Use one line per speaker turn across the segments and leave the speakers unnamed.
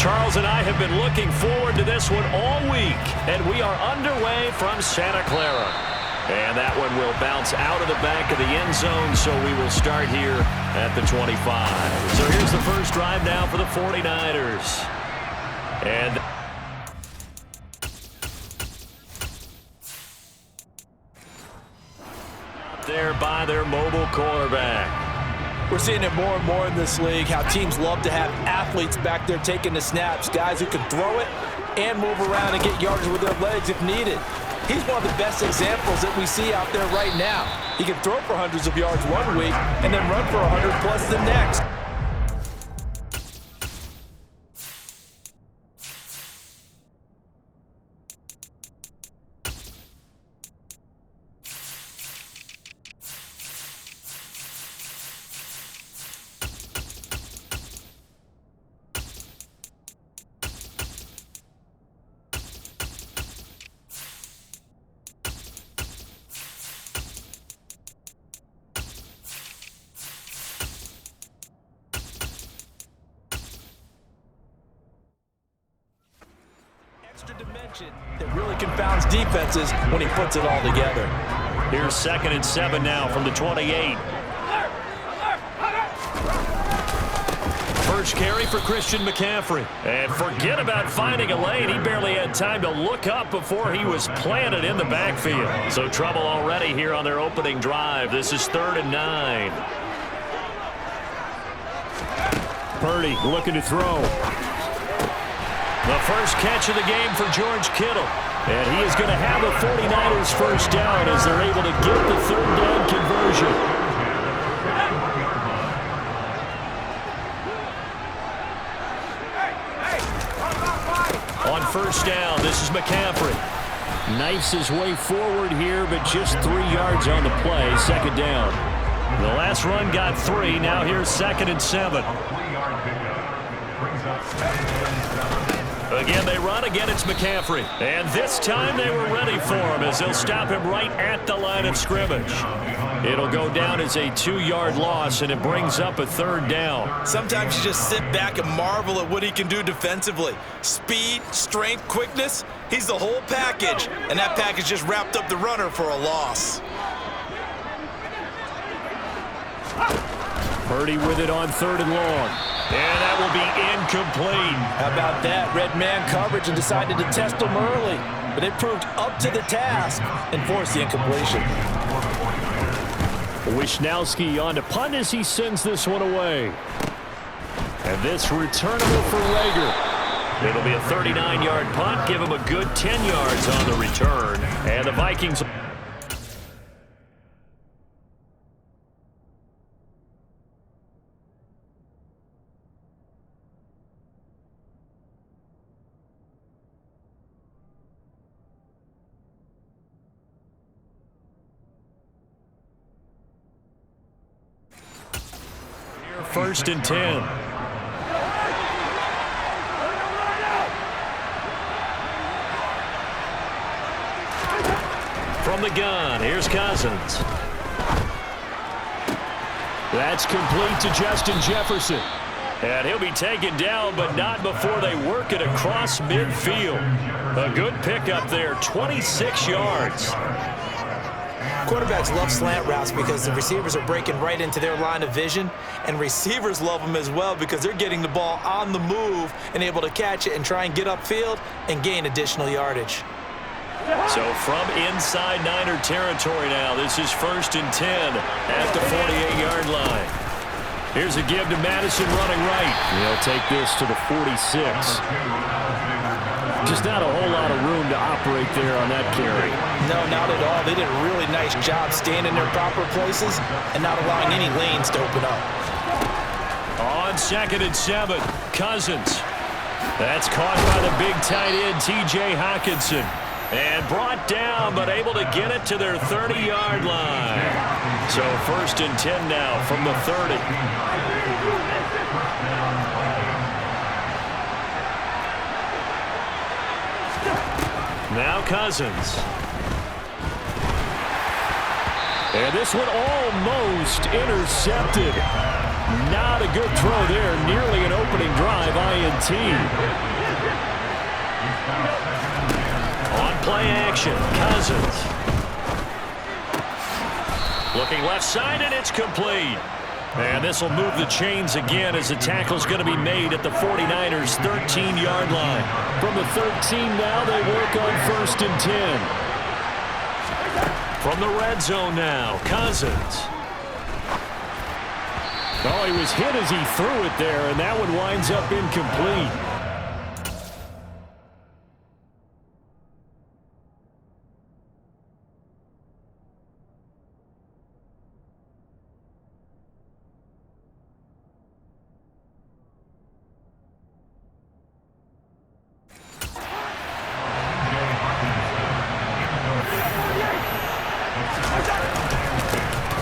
Charles and I have been looking forward to this one all week, and we are underway from Santa Clara. And that one will bounce out of the back of the end zone, so we will start here at the 25. So here's the first drive now for the 49ers. And there by their mobile quarterback.
We're seeing it more and more in this league, how teams love to have athletes back there taking the snaps, guys who can throw it and move around and get yardage with their legs if needed. He's one of the best examples that we see out there right now. He can throw for hundreds of yards one week and then run for 100 plus the next. Dimension that really confounds defenses when he puts it all together.
Here's 2nd and 7 now from the 28. First carry for Christian McCaffrey. And forget about finding a lane. He barely had time to look up before he was planted in the backfield. So trouble already here on their opening drive. This is 3rd and 9. Purdy looking to throw. The first catch of the game for George Kittle. And he is going to have a 49ers first down as they're able to get the 3rd down conversion. On first down, this is McCaffrey. Knifes his way forward here, but just 3 yards on the play. 2nd down. The last run got 3. Now here's 2nd and 7. Again, they run. Again, it's McCaffrey. And this time they were ready for him as they'll stop him right at the line of scrimmage. It'll go down as a 2-yard loss, and it brings up a 3rd down.
Sometimes you just sit back and marvel at what he can do defensively. Speed, strength, quickness, he's the whole package. And that package just wrapped up the runner for a loss.
Purdy with it on 3rd and long. And that will be incomplete.
How about that? Red man coverage and decided to test him early. But it proved up to the task and forced the incompletion.
Wishnowski on to punt as he sends this one away. And this returnable for Rager. It'll be a 39-yard punt. Give him a good 10 yards on the return. And the Vikings... First and 10. From the gun, here's Cousins. That's complete to Justin Jefferson. And he'll be taken down, but not before they work it across midfield. A good pickup there, 26 yards.
Quarterbacks love slant routes because the receivers are breaking right into their line of vision, and receivers love them as well because they're getting the ball on the move and able to catch it and try and get upfield and gain additional yardage.
So from inside Niner territory now, this is 1st and 10 at the 48-yard line. Here's a give to Madison running right. He'll take this to the 46. Just not a whole lot of room to operate there on that carry.
No, not at all. They did a really nice job staying in their proper places and not allowing any lanes to open up.
On 2nd and 7, Cousins. That's caught by the big tight end, T.J. Hockenson. And brought down, but able to get it to their 30-yard line. So 1st and 10 now from the 30. Now Cousins. And this one almost intercepted. Not a a good throw there. Nearly an opening drive, INT. On play action, Cousins. Looking left side, and it's complete. And this will move the chains again as the tackle's going to be made at the 49ers' 13-yard line. From the 13 now, they work on 1st and 10. From the red zone now, Cousins. Oh, he was hit as he threw it there, and that one winds up incomplete.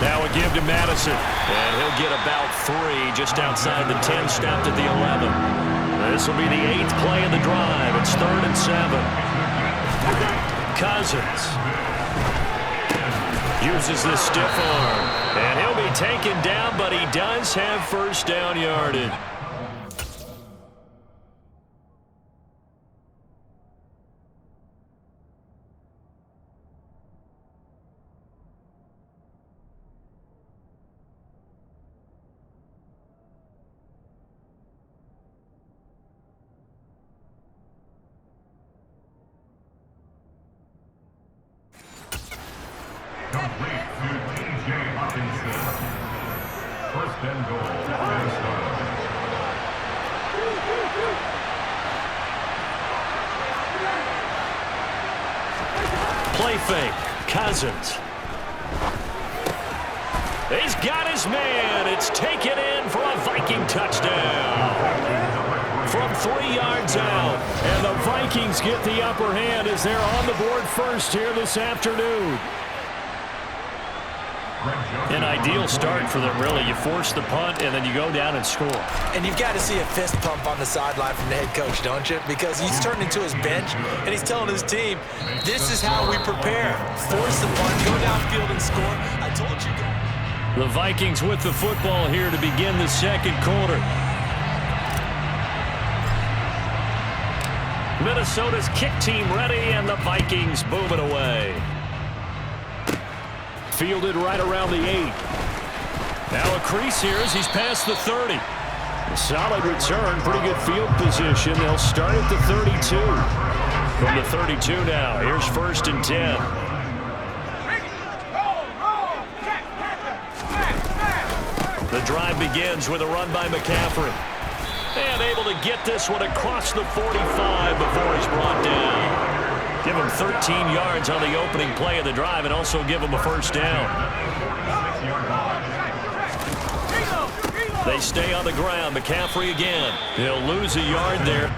Now a give to Madison, and he'll get about 3 just outside the 10, stopped at the 11. This will be the 8th play of the drive. It's 3rd and 7. Cousins uses the stiff arm, and he'll be taken down, but he does have first down yardage.
First and goal, Minnesota.
Play fake, Cousins. He's got his man. It's taken in for a Viking touchdown. From 3 yards out. And the Vikings get the upper hand as they're on the board first here this afternoon. An ideal start for them, really. You force the punt, and then you go down and score.
And you've got to see a fist pump on the sideline from the head coach, don't you? Because he's turned into his bench, and he's telling his team, this is how we prepare. Force the punt, go downfield and score. I told you guys.
The Vikings with the football here to begin the second quarter. Minnesota's kick team ready, and the Vikings boom it away. Fielded right around the 8. Now a crease here as he's past the 30. A solid return, pretty good field position. They'll start at the 32. From the 32 now, here's 1st and 10. The drive begins with a run by McCaffrey. And able to get this one across the 45 before he's brought down. Give him 13 yards on the opening play of the drive and also give him a first down. They stay on the ground. McCaffrey again. He'll lose a yard there.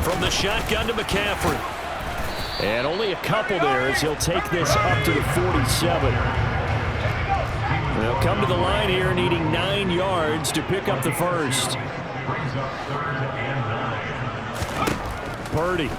From the shotgun to McCaffrey. And only a couple there as he'll take this up to the 47. They'll come to the line here needing 9 yards to pick up the first. Purdy.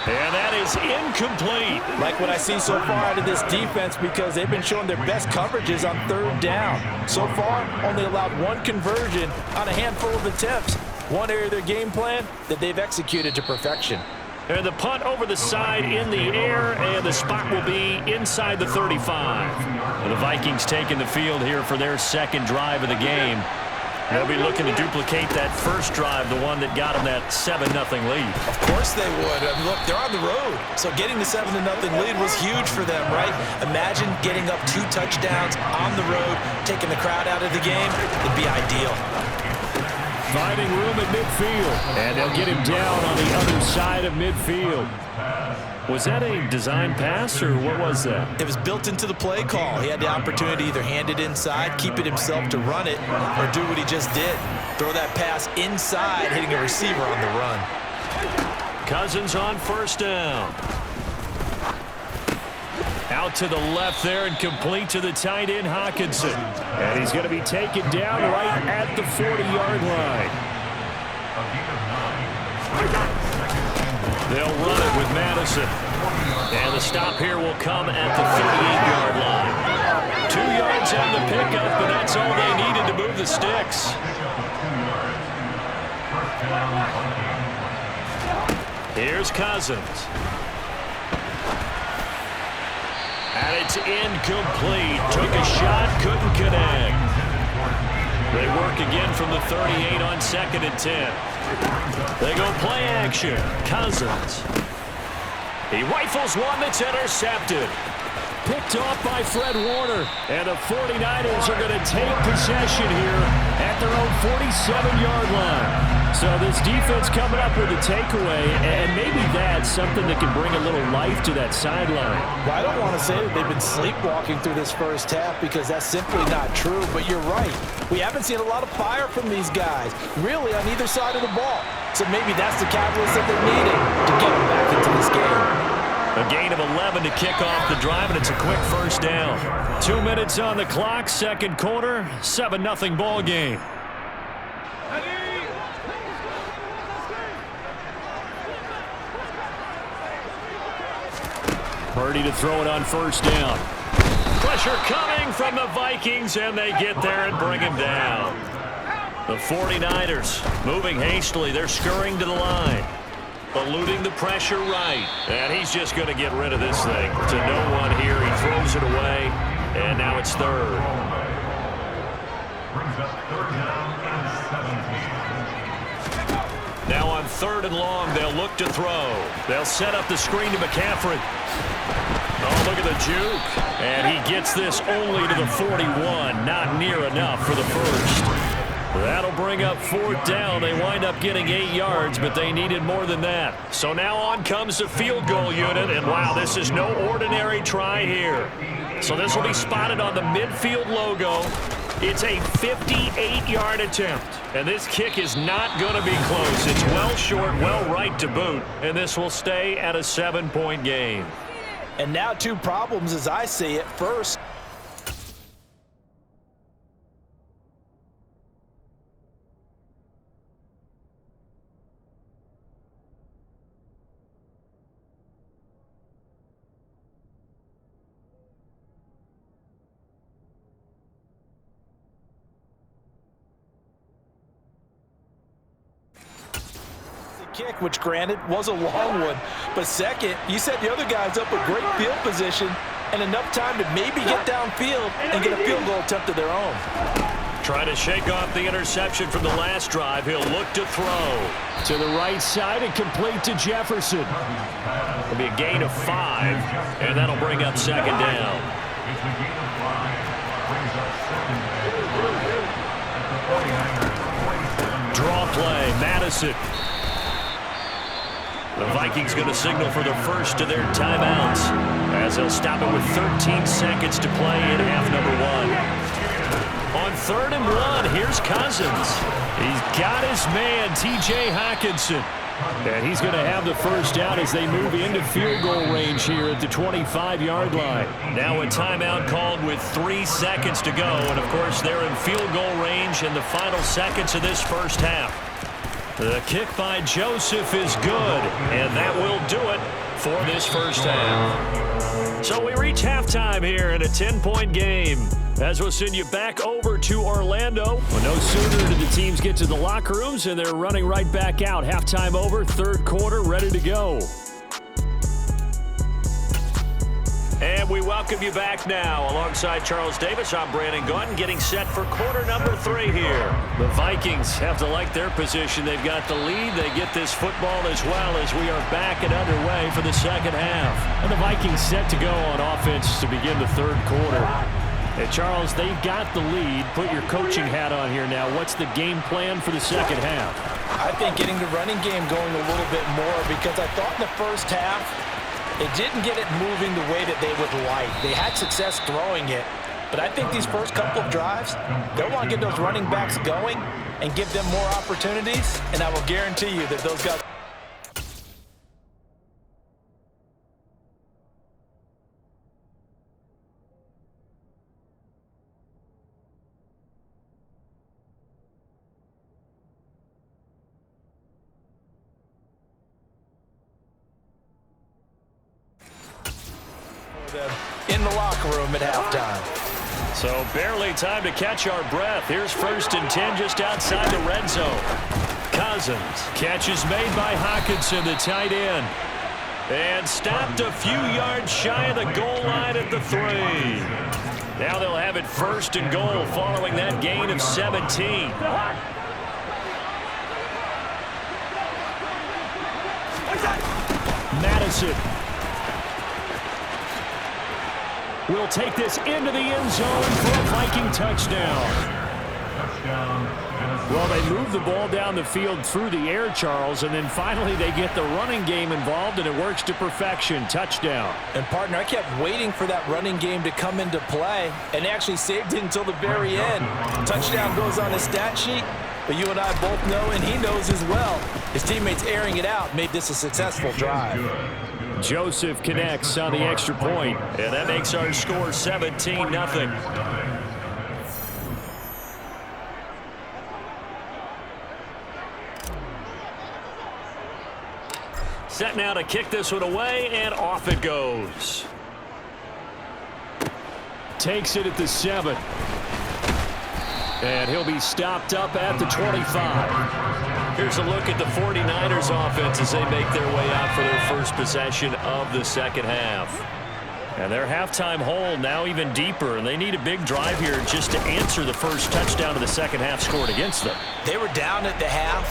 And that is incomplete.
Like what I see so far out of this defense because they've been showing their best coverages on 3rd down. So far, only allowed 1 conversion on a handful of attempts. One area of their game plan that they've executed to perfection.
And the punt over the side in the air, and the spot will be inside the 35. And the Vikings taking the field here for their second drive of the game. They'll be looking to duplicate that first drive, the one that got them that 7-0 lead.
Of course they would. I mean, look, they're on the road. So getting the 7-0 lead was huge for them, right? Imagine getting up 2 touchdowns on the road, taking the crowd out of the game. It'd be ideal.
Finding room at midfield. And they'll get him down on the other side of midfield. Was that a design pass, or what was that?
It was built into the play call. He had the opportunity to either hand it inside, keep it himself to run it, or do what he just did. Throw that pass inside, hitting a receiver on the run.
Cousins on first down. Out to the left there and complete to the tight end, Hockenson. And he's going to be taken down right at the 40-yard line. They'll run it with Madison. And the stop here will come at the 38-yard line. 2 yards on the pickup, but that's all they needed to move the sticks. Here's Cousins. And it's incomplete. Took a shot, couldn't connect. They work again from the 38 on 2nd and 10. They go play action. Cousins. He rifles one that's intercepted. Picked off by Fred Warner. And the 49ers are going to take possession here at their own 47-yard line. So this defense coming up with a takeaway, and maybe that's something that can bring a little life to that sideline.
Well, I don't want to say that they've been sleepwalking through this first half because that's simply not true, but you're right. We haven't seen a lot of fire from these guys, really on either side of the ball. So maybe that's the catalyst that they're needing to get them back into this game.
A gain of 11 to kick off the drive, and it's a quick first down. 2 minutes on the clock, second quarter, 7-0 ball game. Purdy to throw it on first down. Pressure coming from the Vikings, and they get there and bring him down. The 49ers moving hastily. They're scurrying to the line. Eluding the pressure right. And he's just going to get rid of this thing. To no one here. He throws it away. And now it's third.
Brings up third down and 17.
Now on 3rd and long, they'll look to throw. They'll set up the screen to McCaffrey. Oh, look at the juke. And he gets this only to the 41. Not near enough for the first. That'll bring up 4th down. They wind up getting 8 yards, but they needed more than that. So now on comes the field goal unit, and wow, this is no ordinary try here. So this will be spotted on the midfield logo. It's a 58-yard attempt, and this kick is not going to be close. It's well short, well right to boot, and this will stay at a 7-point game.
And now 2 problems as I see it. First, kick, which granted was a long one, but second, you set the other guys up with great field position and enough time to maybe get downfield and get a field goal attempt of their own.
Trying to shake off the interception from the last drive. He'll look to throw. To the right side and complete to Jefferson. It'll be a gain of 5, and that'll bring up 2nd down.
It's a gain of 5. Brings up 2nd down.
Draw play, Madison. The Vikings going to signal for the first of their timeouts as they'll stop it with 13 seconds to play in half number 1. On 3rd and 1, here's Cousins. He's got his man, T.J. Hockenson. And he's going to have the first down as they move into field goal range here at the 25-yard line. Now a timeout called with 3 seconds to go. And, of course, they're in field goal range in the final seconds of this first half. The kick by Joseph is good, and that will do it for this first half. So we reach halftime here in a 10-point game, as we'll send you back over to Orlando. Well, no sooner did the teams get to the locker rooms, and they're running right back out. Halftime over, 3rd quarter, ready to go. And we welcome you back now. Alongside Charles Davis, I'm Brandon Gunn, getting set for quarter number 3 here. The Vikings have to like their position. They've got the lead. They get this football as well as we are back and underway for the second half. And the Vikings set to go on offense to begin the 3rd quarter. And Charles, they've got the lead. Put your coaching hat on here now. What's the game plan for the second half?
I think getting the running game going a little bit more, because I thought in the first half, it didn't get it moving the way that they would like. They had success throwing it, but I think these first couple of drives, they'll want to get those running backs going and give them more opportunities, and I will guarantee you that those guys In the locker room at halftime.
So barely time to catch our breath. Here's 1st and 10 just outside the red zone. Cousins. Catch is made by Hockenson, the tight end. And stopped a few yards shy of the goal line at the 3. Now they'll have it 1st and goal following that gain of 17. Madison will take this into the end zone for a Viking touchdown. Well, they move the ball down the field through the air, Charles, and then finally they get the running game involved, and it works to perfection. Touchdown.
And, partner, I kept waiting for that running game to come into play, and they actually saved it until the very end. Touchdown goes on the stat sheet, but you and I both know, and he knows as well, his teammates airing it out made this a successful drive.
Joseph connects on the extra point, and that makes our score 17-0. Set now to kick this one away, and off it goes. Takes it at the 7. And he'll be stopped up at the 25. Here's a look at the 49ers offense as they make their way out for their first possession of the second half. And their halftime hole now even deeper, and they need a big drive here just to answer the first touchdown of the second half scored against them.
They were down at the half.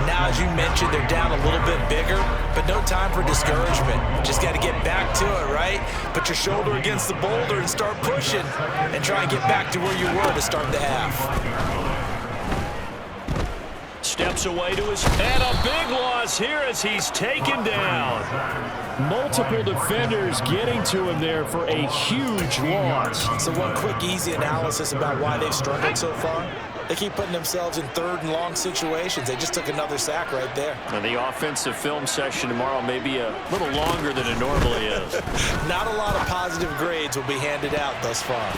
Now, as you mentioned, they're down a little bit bigger, but no time for discouragement. Just got to get back to it, right? Put your shoulder against the boulder and start pushing and try and get back to where you were to start the half.
Steps away to his, and a big loss here as he's taken down. Multiple defenders getting to him there for a huge loss.
So one quick, easy analysis about why they've struggled so far. They keep putting themselves in 3rd and long situations. They just took another sack right there.
And the offensive film session tomorrow may be a little longer than it normally is.
Not a lot of positive grades will be handed out thus far.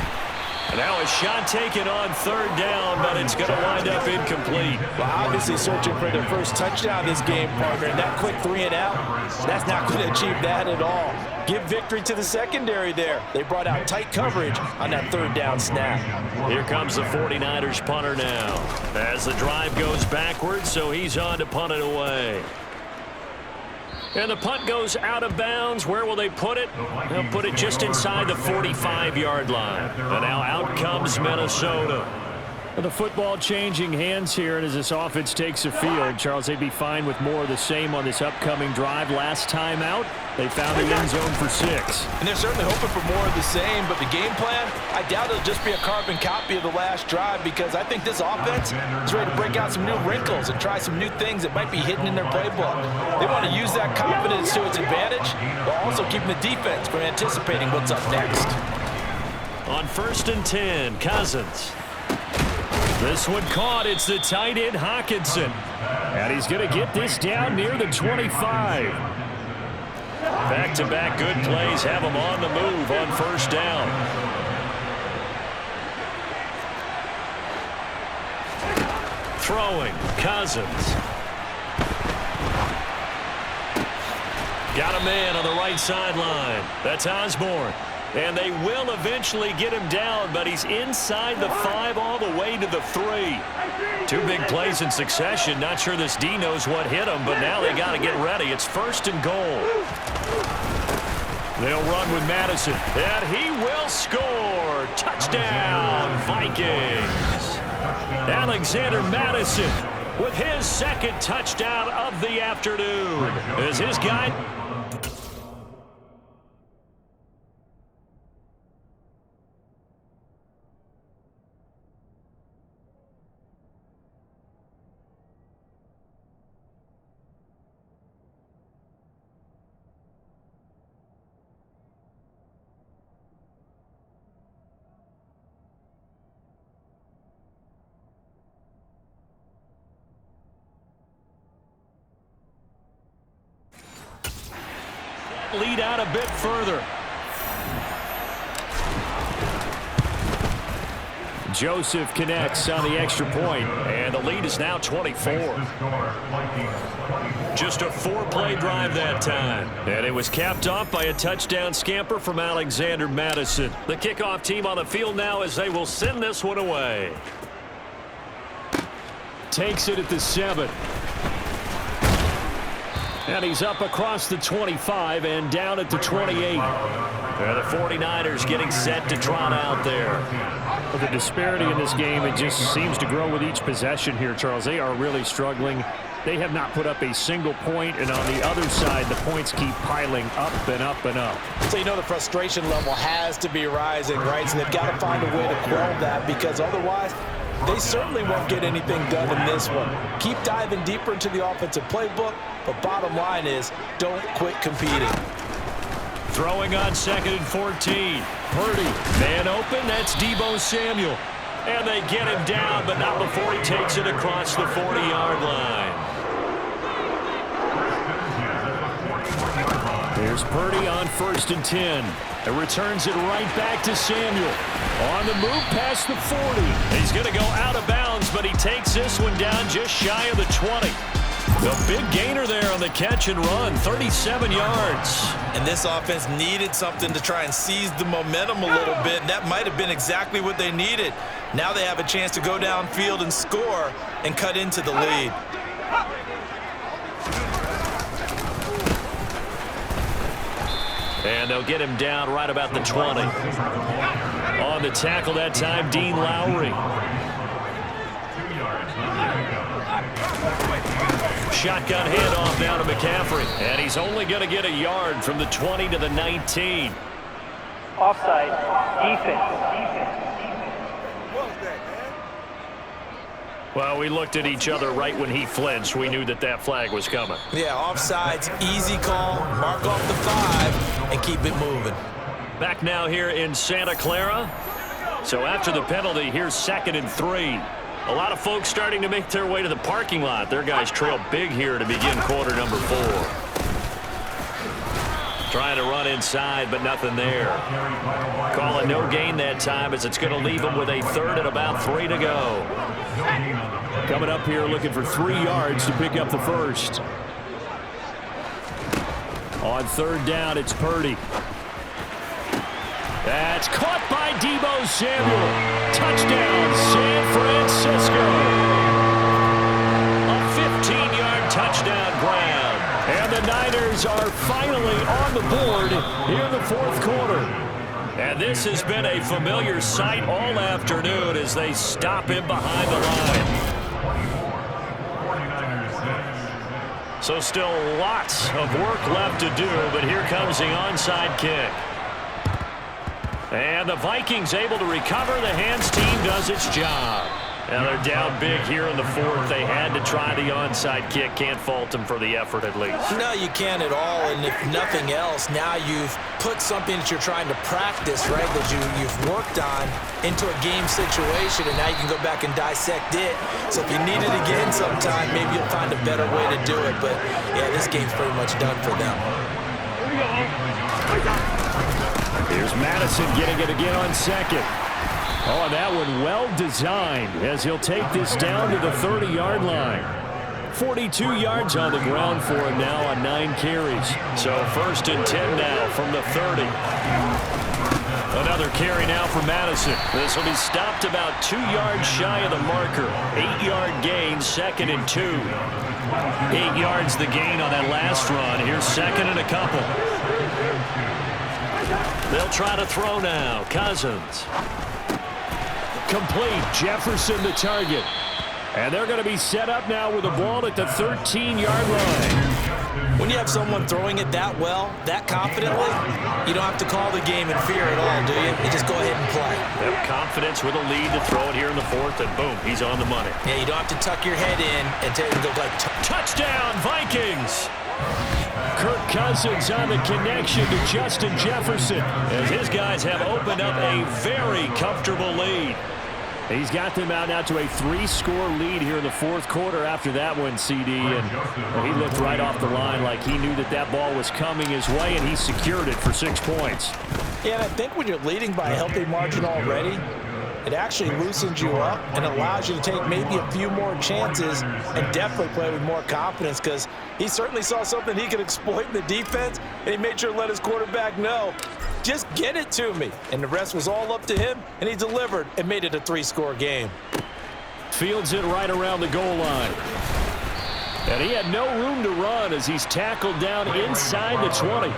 And now a shot taken on 3rd down, but it's going to wind up incomplete.
Well, obviously searching for their first touchdown this game, partner. And that quick 3 and out, that's not going to achieve that at all. Give victory to the secondary there. They brought out tight coverage on that 3rd down snap.
Here comes the 49ers punter now. As the drive goes backwards, so he's on to punt it away. And the punt goes out of bounds. Where will they put it? They'll put it just inside the 45-yard line. And now out comes Minnesota. The football changing hands here, and as this offense takes the field, Charles, they'd be fine with more of the same on this upcoming drive. Last time out, they found the end zone for 6.
And they're certainly hoping for more of the same, but the game plan, I doubt it'll just be a carbon copy of the last drive, because I think this offense is ready to break out some new wrinkles and try some new things that might be hidden in their playbook. They want to use that confidence to its advantage, while also keeping the defense from anticipating what's up next.
On 1st and 10, Cousins. This one caught. It's the tight end, Hockenson. And he's going to get this down near the 25. Back-to-back good plays have him on the move on 1st down. Throwing, Cousins. Got a man on the right sideline. That's Osborne. And they will eventually get him down, but he's inside the 5 all the way to the 3. 2 big plays in succession. Not sure this D knows what hit him, but now they got to get ready. It's 1st and goal. They'll run with Madison, and he will score. Touchdown, Vikings. Alexander Madison with his 2nd touchdown of the afternoon. As his guy... lead out a bit further. Joseph connects on the extra point, and the lead is now 24. Just a 4-play drive that time, and it was capped off by a touchdown scamper from Alexander Madison. The kickoff team on the field now as they will send this one away. Takes it at the 7. And he's up across the 25 and down at the 28. The 49ers getting set to trot out there.
Well, the disparity in this game, it just seems to grow with each possession here, Charles. They are really struggling. They have not put up a single point, and on the other side, the points keep piling up and up and up.
So you know the frustration level has to be rising, right? So they've got to find a way to quell that, because otherwise they certainly won't get anything done in this one. Keep diving deeper into the offensive playbook, but bottom line is don't quit competing.
Throwing on 2nd and 14. Purdy, man open, that's Deebo Samuel. And they get him down, but not before he takes it across the 40-yard line. Here's Purdy on 1st and 10. And returns it right back to Samuel. On the move past the 40. He's going to go out of bounds, but he takes this one down just shy of the 20. The big gainer there on the catch and run, 37 yards.
And this offense needed something to try and seize the momentum a little bit, and that might have been exactly what they needed. Now they have a chance to go downfield and score and cut into the lead.
And they'll get him down right about the 20. On the tackle that time, Dean Lowry. Shotgun handoff now to McCaffrey. And he's only going to get a yard from the 20 to the 19.
Offside. Defense.
Well, we looked at each other right when he flinched. We knew that that flag was coming.
Yeah, offsides, easy call. Mark off the 5 and keep it moving.
Back now here in Santa Clara. So after the penalty, here's 2nd and 3. A lot of folks starting to make their way to the parking lot. Their guys trail big here to begin quarter number 4. Trying to run inside, but nothing there. Call a no gain that time, as it's going to leave them with a 3rd and about 3 to go.
Coming up here looking for 3 yards to pick up the first.
On 3rd down, it's Purdy. That's caught by Deebo Samuel. Touchdown, San Francisco. A 15-yard touchdown grab. And the Niners are finally on the board here in the 4th quarter. And this has been a familiar sight all afternoon as they stop him behind the line. So still lots of work left to do, but here comes the onside kick. And the Vikings able to recover. The hands team does its job. Now they're down big here in the 4th. They had to try the onside kick. Can't fault them for the effort at least.
No, you can't at all. And if nothing else, now you've put something that you're trying to practice, right, that you've worked on into a game situation, and now you can go back and dissect it. So if you need it again sometime, maybe you'll find a better way to do it. But, yeah, this game's pretty much done for them.
Here's Madison getting it again on 2nd. Oh, and that one well designed as he'll take this down to the 30-yard line. 42 yards on the ground for him now on 9 carries. So 1st and 10 now from the 30. Another carry now for Madison. This will be stopped about 2 yards shy of the marker. 8-yard gain, 2nd and 2. 8 yards the gain on that last run. Here's 2nd and a couple. They'll try to throw now. Cousins. Complete. Jefferson the target. And they're going to be set up now with the ball at the 13-yard line.
When you have someone throwing it that well, that confidently, you don't have to call the game in fear at all, do you? You just go ahead and play.
They have confidence with a lead to throw it here in the 4th, and boom, he's on the money.
Yeah, you don't have to tuck your head in and go like
touchdown, Vikings! Kirk Cousins on the connection to Justin Jefferson as his guys have opened up a very comfortable lead.
He's got them out now to a 3-score lead here in the 4th quarter after that one, CD. And he looked right off the line like he knew that ball was coming his way, and he secured it for 6 points.
Yeah, and I think when you're leading by a healthy margin already, it actually loosens you up and allows you to take maybe a few more chances and definitely play with more confidence, because he certainly saw something he could exploit in the defense, and he made sure to let his quarterback know, just get it to me. And the rest was all up to him, and he delivered and made it a 3-score game.
Fields it right around the goal line. And he had no room to run as he's tackled down inside the 20.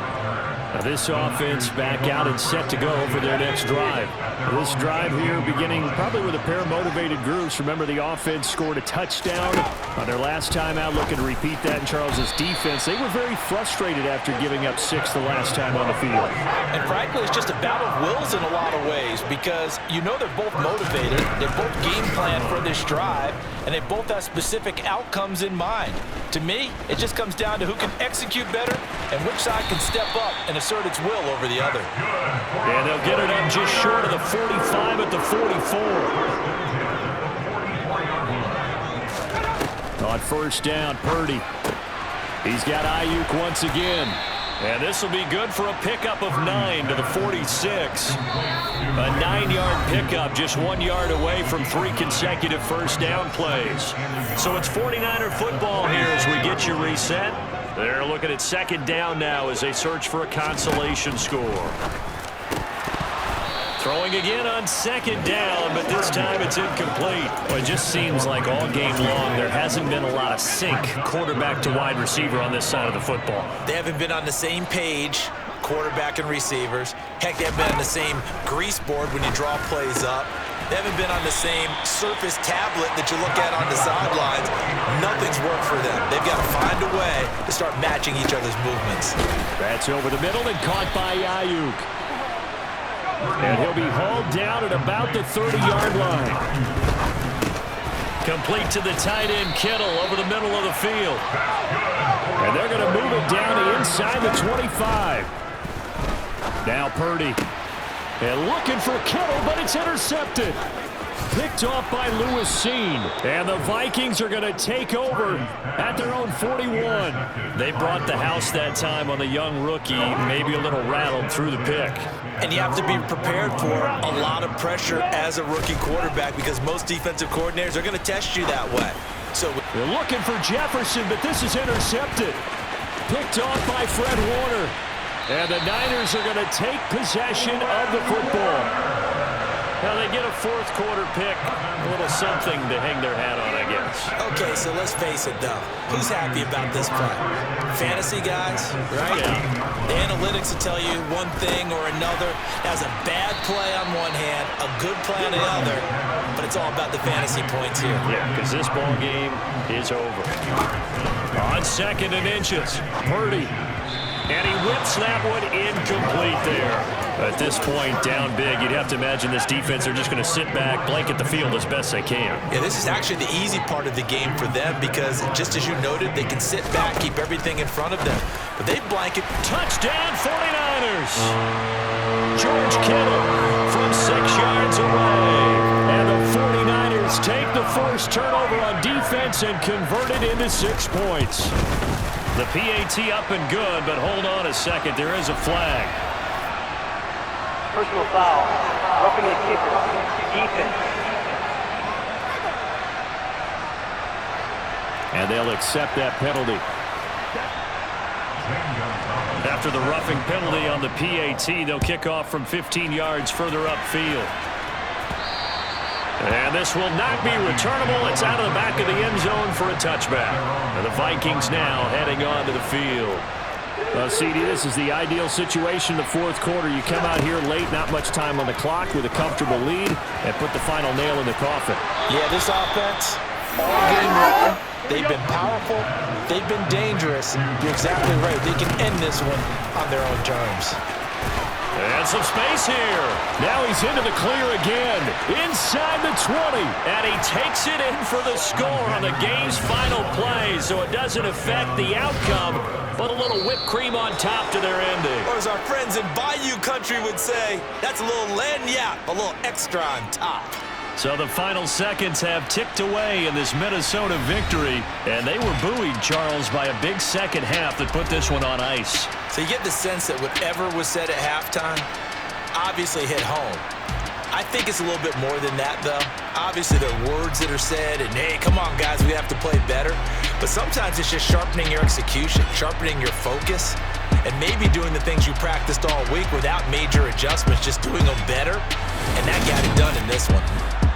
Now this offense back out and set to go for their next drive. This drive here beginning probably with a pair of motivated groups. Remember, the offense scored a touchdown on their last time out, looking to repeat that in Charles's defense. They were very frustrated after giving up 6 the last time on the field.
And frankly, it's just a battle of wills in a lot of ways, because you know they're both motivated, they both game plan for this drive, and they both have specific outcomes in mind. To me, it just comes down to who can execute better and which side can step up and assert its will over the other.
And they'll get it up just short of the 45 at the 44. On first down, Purdy. He's got Ayuk once again. And this will be good for a pickup of 9 to the 46. A 9-yard pickup, just 1 yard away from 3 consecutive first down plays. So it's 49er football here as we get you reset. They're looking at second down now as they search for a consolation score. Throwing again on second down, but this time it's incomplete. Well, it just seems like all game long there hasn't been a lot of sync quarterback to wide receiver on this side of the football.
They haven't been on the same page, quarterback and receivers. Heck, they haven't been on the same grease board when you draw plays up. They haven't been on the same surface tablet that you look at on the sidelines. Nothing's worked for them. They've got to find a way to start matching each other's movements.
That's over the middle and caught by Ayuk. And he'll be hauled down at about the 30-yard line. Complete to the tight end, Kittle, over the middle of the field. And they're going to move it down inside the 25. Now Purdy. And looking for Kittle, but it's intercepted. Picked off by Lewis Seen. And the Vikings are going to take over at their own 41. They brought the house that time on the young rookie, maybe a little rattled through the pick.
And you have to be prepared for a lot of pressure as a rookie quarterback, because most defensive coordinators are going to test you that way. So
they're looking for Jefferson, but this is intercepted. Picked off by Fred Warner. And the Niners are going to take possession of the football. Now they get a fourth quarter pick, a little something to hang their hat on, I guess.
Okay, so let's face it, though. Who's happy about this play? Fantasy guys, right?
Yeah.
The analytics will tell you one thing or another. That's a bad play on one hand, a good play on the other, but it's all about the fantasy points here.
Yeah, because this ball game is over. On second and inches, Purdy. And he whips that one incomplete there. At this point, down big, you'd have to imagine this defense are just going to sit back, blanket the field as best they can.
Yeah, this is actually the easy part of the game for them, because just as you noted, they can sit back, keep everything in front of them. But they blanket.
Touchdown, 49ers! George Kittle from 6 yards away. And the 49ers take the first turnover on defense and convert it into 6 points. The PAT up and good, but hold on a second. There is a flag.
Personal foul. Roughing the kicker. Defense.
And they'll accept that penalty. After the roughing penalty on the PAT, they'll kick off from 15 yards further upfield. And this will not be returnable. It's out of the back of the end zone for a touchback. And the Vikings now heading on to the field. CD, this is the ideal situation in the fourth quarter. You come out here late, not much time on the clock, with a comfortable lead, and put the final nail in the coffin.
Yeah, this offense, all game long, they've been powerful, they've been dangerous. You're exactly right. They can end this one on their own terms.
And some space here. Now he's into the clear again. Inside the 20. And he takes it in for the score on the game's final play. So it doesn't affect the outcome, but a little whipped cream on top to their ending.
Or as our friends in Bayou country would say, that's a little lagniappe, a little extra on top.
So the final seconds have ticked away in this Minnesota victory, and they were buoyed, Charles, by a big second half that put this one on ice.
So you get the sense that whatever was said at halftime obviously hit home. I think it's a little bit more than that, though. Obviously, there are words that are said, and hey, come on, guys, we have to play better. But sometimes it's just sharpening your execution, sharpening your focus, and maybe doing the things you practiced all week without major adjustments, just doing them better. And that got it done in this one.